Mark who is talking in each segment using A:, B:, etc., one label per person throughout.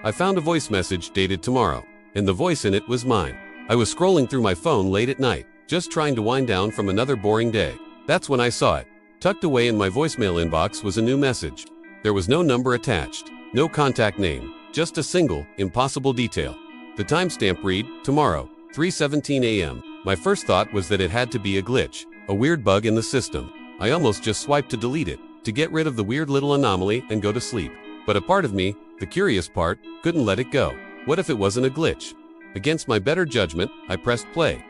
A: I found a voice message dated tomorrow, and the voice in it was mine. I was scrolling through my phone late at night, just trying to wind down from another boring day. That's when I saw it. Tucked away in my voicemail inbox was a new message. There was no number attached, no contact name, just a single, impossible detail. The timestamp read, tomorrow, 3:17 a.m. My first thought was that it had to be a glitch, a weird bug in the system. I almost just swiped to delete it, to get rid of the weird little anomaly and go to sleep. But a part of me, the curious part, couldn't let it go. What if it wasn't a glitch? Against my better judgment, I pressed play.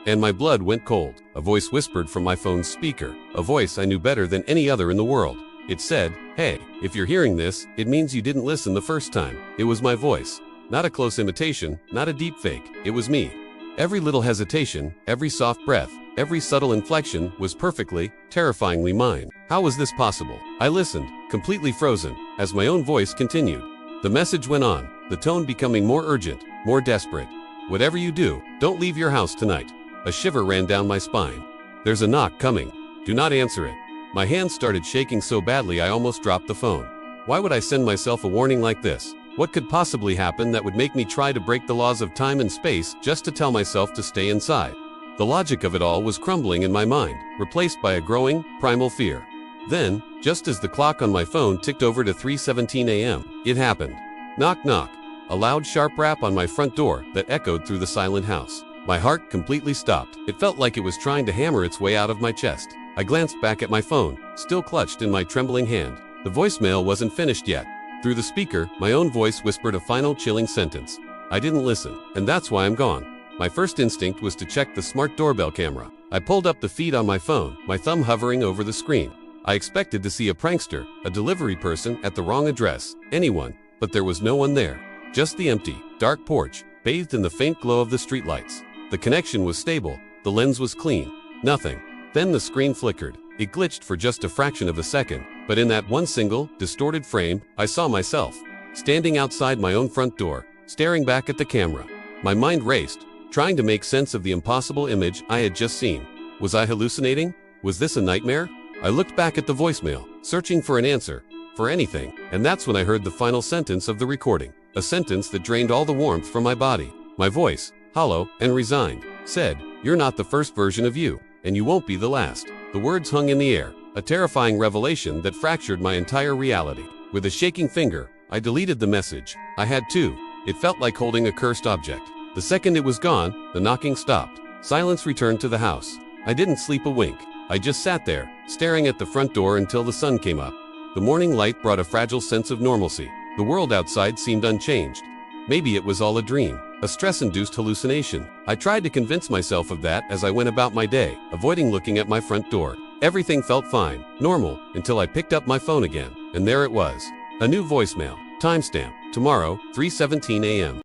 A: And my blood went cold. A voice whispered from my phone's speaker, a voice I knew better than any other in the world. It said, "Hey, if you're hearing this, it means you didn't listen the first time." It was my voice. Not a close imitation, not a deep fake. It was me. Every little hesitation, every soft breath, every subtle inflection was perfectly, terrifyingly mine. How was this possible? I listened, completely frozen, as my own voice continued. The message went on, the tone becoming more urgent, more desperate. "Whatever you do, don't leave your house tonight." A shiver ran down my spine. "There's a knock coming. Do not answer it." My hands started shaking so badly I almost dropped the phone. Why would I send myself a warning like this? What could possibly happen that would make me try to break the laws of time and space just to tell myself to stay inside? The logic of it all was crumbling in my mind, replaced by a growing, primal fear. Then, just as the clock on my phone ticked over to 3:17 a.m., it happened. Knock knock. A loud sharp rap on my front door that echoed through the silent house. My heart completely stopped. It felt like it was trying to hammer its way out of my chest. I glanced back at my phone, still clutched in my trembling hand. The voicemail wasn't finished yet. Through the speaker, my own voice whispered a final chilling sentence. I didn't listen, and that's why I'm gone. My first instinct was to check the smart doorbell camera. I pulled up the feed on my phone, my thumb hovering over the screen. I expected to see a prankster, a delivery person at the wrong address, anyone, but there was no one there. Just the empty, dark porch, bathed in the faint glow of the streetlights. The connection was stable, the lens was clean. Nothing. Then the screen flickered. It glitched for just a fraction of a second, but in that one single, distorted frame, I saw myself, standing outside my own front door, staring back at the camera. My mind raced, trying to make sense of the impossible image I had just seen. Was I hallucinating? Was this a nightmare? I looked back at the voicemail, searching for an answer, for anything, and that's when I heard the final sentence of the recording. A sentence that drained all the warmth from my body. My voice, hollow and resigned, said, "You're not the first version of you, and you won't be the last." The words hung in the air, a terrifying revelation that fractured my entire reality. With a shaking finger, I deleted the message. I had to. It felt like holding a cursed object. The second it was gone, the knocking stopped. Silence returned to the house. I didn't sleep a wink. I just sat there, staring at the front door until the sun came up. The morning light brought a fragile sense of normalcy. The world outside seemed unchanged. Maybe it was all a dream, a stress-induced hallucination. I tried to convince myself of that as I went about my day, avoiding looking at my front door. Everything felt fine, normal, until I picked up my phone again, and there it was. A new voicemail. Timestamp. Tomorrow, 3:17 a.m.